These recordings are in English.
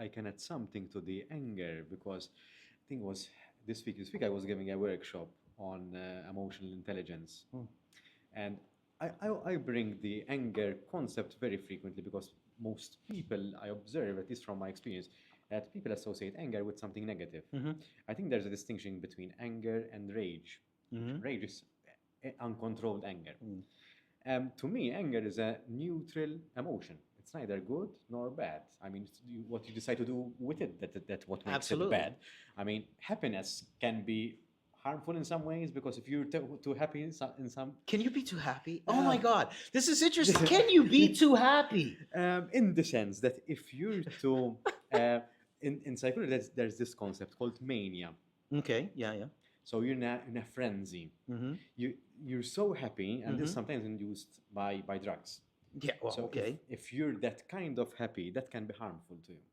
I can add something to the anger because I think it was this week I was giving a workshop on emotional intelligence. And I bring the anger concept very frequently because most people I observe, at least from my experience, that people associate anger with something negative. I think there's a distinction between anger and rage. Rage is uncontrolled anger. To me, anger is a neutral emotion. It's neither good nor bad. I mean, what you decide to do with it, that's what makes Absolutely. it bad. I mean, happiness can be harmful in some ways because if you're too happy in some Can you be too happy? Oh my God, this is interesting. Can you be too happy? in the sense that if you're too in psychology, there's this concept called mania. Okay, yeah. So you're in a frenzy. You're so happy, and this is sometimes induced by drugs. Yeah, well, So okay. if you're that kind of happy, that can be harmful to you.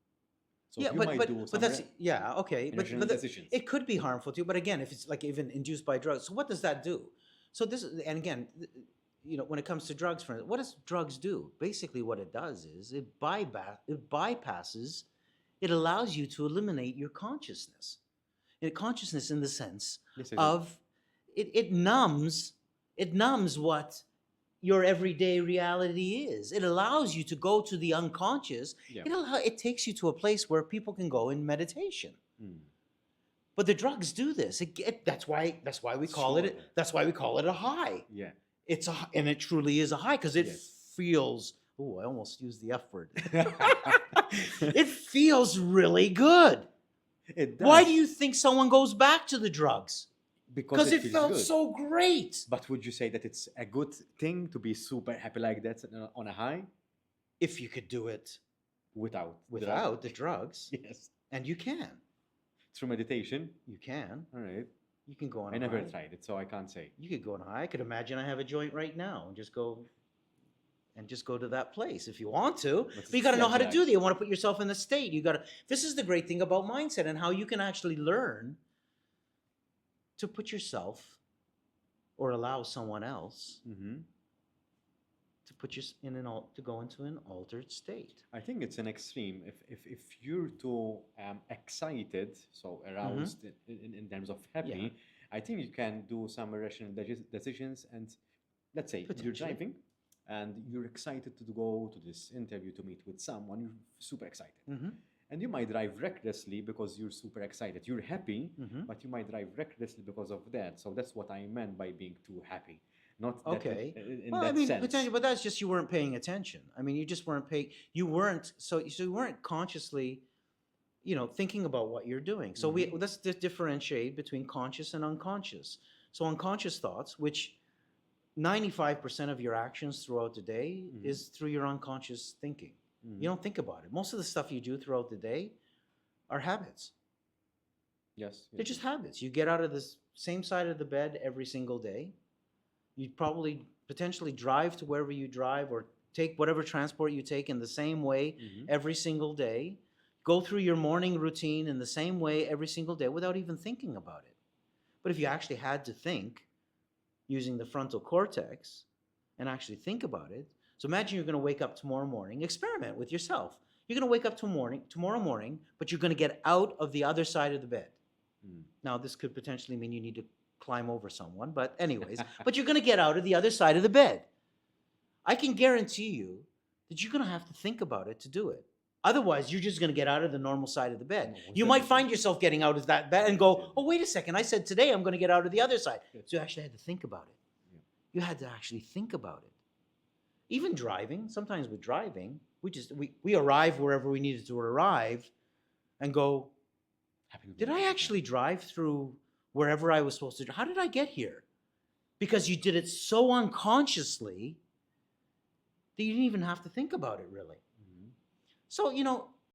So Yeah, you might do some but that's yeah, okay. irrational decisions. It could be harmful to you, but again, if it's like even induced by drugs, so what does that do? So this and again, when it comes to drugs, for instance, what does drugs do? Basically, what it does is it bypasses, it allows you to eliminate your consciousness. Consciousness in the sense of it numbs what your everyday reality is. It allows you to go to the unconscious. Yeah. It takes you to a place where people can go in meditation. But the drugs do this. That's why we call it. That's why we call it a high. Yeah. And it truly is a high because it feels. Oh, I almost used the F word. It feels really good. It does. Why do you think someone goes back to the drugs? Because it feels felt good. so great. But would you say that it's a good thing to be super happy like that on a high? If you could do it without the drugs. Yes. And you can. Through meditation? You can. All right. You can go on I never tried it, so I can't say. You could go on high. I could imagine I have a joint right now and just go to that place if you want to. But you got to know how to do that. You want to put yourself in the state. This is the great thing about mindset and how you can actually learn to put yourself or allow someone else to put you to go into an altered state. I think it's an extreme. If you're too excited, so aroused in terms of happy, I think you can do some irrational decisions. And let's say you're driving and you're excited to go to this interview to meet with someone. You're super excited. And you might drive recklessly because you're super excited. You're happy, but you might drive recklessly because of that. So that's what I meant by being too happy. Not okay. In that sense. Potentially, but that's just you weren't paying attention. I mean, you just weren't paying. You weren't you weren't consciously, thinking about what you're doing. So let's differentiate between conscious and unconscious. So unconscious thoughts, which 95% of your actions throughout the day is through your unconscious thinking. You don't think about it. Most of the stuff you do throughout the day are habits. Yes. They're just habits. You get out of the same side of the bed every single day. You probably potentially drive to wherever you drive or take whatever transport you take in the same way every single day. Go through your morning routine in the same way every single day without even thinking about it. But if you actually had to think using the frontal cortex and actually think about it, so imagine you're going to wake up tomorrow morning, experiment with yourself. You're going to wake up tomorrow morning, but you're going to get out of the other side of the bed. Now, this could potentially mean you need to climb over someone, but anyways, but you're going to get out of the other side of the bed. I can guarantee you that you're going to have to think about it to do it. Otherwise, you're just going to get out of the normal side of the bed. You might find yourself getting out of that bed and go, oh, wait a second, I said today I'm going to get out of the other side. So you actually had to think about it. You had to actually think about it. Even driving, sometimes with driving, we arrive wherever we needed to arrive and go, did I actually drive through wherever I was supposed to? How did I get here? Because you did it so unconsciously that you didn't even have to think about it, really. So,